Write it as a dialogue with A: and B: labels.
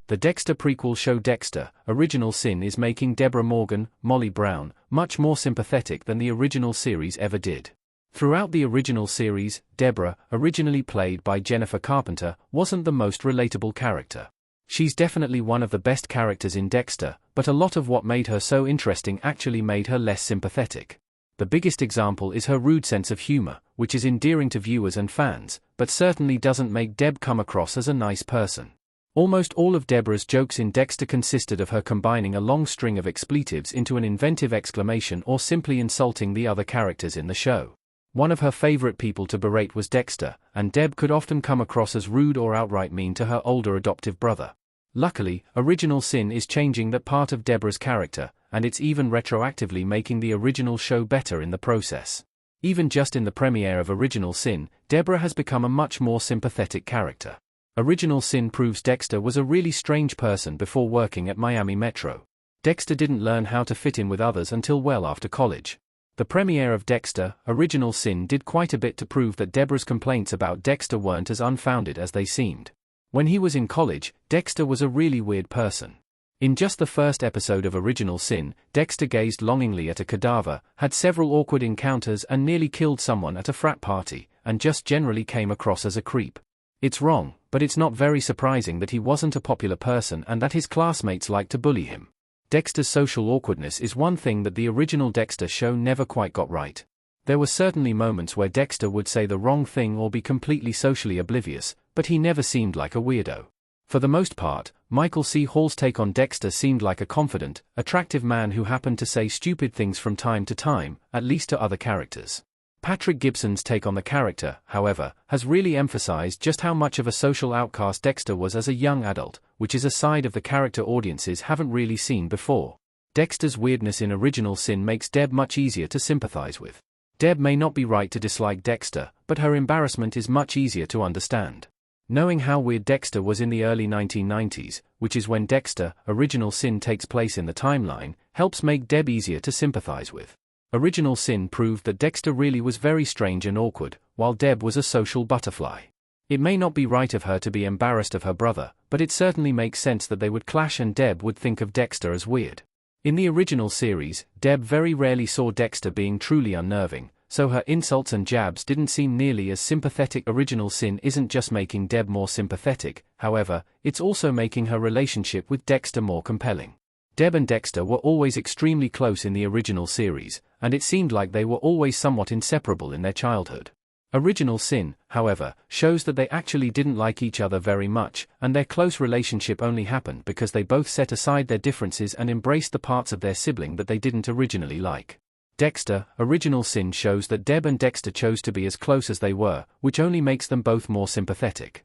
A: The Dexter prequel show Dexter, Original Sin is making Debra Morgan, Molly Brown, much more sympathetic than the original series ever did. Throughout the original series, Debra, originally played by Jennifer Carpenter, wasn't the most relatable character. She's definitely one of the best characters in Dexter, but a lot of what made her so interesting actually made her less sympathetic. The biggest example is her rude sense of humor, which is endearing to viewers and fans, but certainly doesn't make Deb come across as a nice person. Almost all of Debra's jokes in Dexter consisted of her combining a long string of expletives into an inventive exclamation or simply insulting the other characters in the show. One of her favorite people to berate was Dexter, and Deb could often come across as rude or outright mean to her older adoptive brother. Luckily, Original Sin is changing that part of Debra's character, and it's even retroactively making the original show better in the process. Even just in the premiere of Original Sin, Debra has become a much more sympathetic character. Original Sin proves Dexter was a really strange person before working at Miami Metro. Dexter didn't learn how to fit in with others until well after college. The premiere of Dexter, Original Sin did quite a bit to prove that Debra's complaints about Dexter weren't as unfounded as they seemed. When he was in college, Dexter was a really weird person. In just the first episode of Original Sin, Dexter gazed longingly at a cadaver, had several awkward encounters and nearly killed someone at a frat party, and just generally came across as a creep. It's wrong, but it's not very surprising that he wasn't a popular person and that his classmates liked to bully him. Dexter's social awkwardness is one thing that the original Dexter show never quite got right. There were certainly moments where Dexter would say the wrong thing or be completely socially oblivious, but he never seemed like a weirdo. For the most part, Michael C. Hall's take on Dexter seemed like a confident, attractive man who happened to say stupid things from time to time, at least to other characters. Patrick Gibson's take on the character, however, has really emphasized just how much of a social outcast Dexter was as a young adult, which is a side of the character audiences haven't really seen before. Dexter's weirdness in Original Sin makes Deb much easier to sympathize with. Deb may not be right to dislike Dexter, but her embarrassment is much easier to understand. Knowing how weird Dexter was in the early 1990s, which is when Dexter, Original Sin takes place in the timeline, helps make Deb easier to sympathize with. Original Sin proved that Dexter really was very strange and awkward, while Deb was a social butterfly. It may not be right of her to be embarrassed of her brother, but it certainly makes sense that they would clash and Deb would think of Dexter as weird. In the original series, Deb very rarely saw Dexter being truly unnerving, so her insults and jabs didn't seem nearly as sympathetic. Original Sin isn't just making Deb more sympathetic, however, it's also making her relationship with Dexter more compelling. Deb and Dexter were always extremely close in the original series, and it seemed like they were always somewhat inseparable in their childhood. Original Sin, however, shows that they actually didn't like each other very much, and their close relationship only happened because they both set aside their differences and embraced the parts of their sibling that they didn't originally like. Dexter, Original Sin shows that Deb and Dexter chose to be as close as they were, which only makes them both more sympathetic.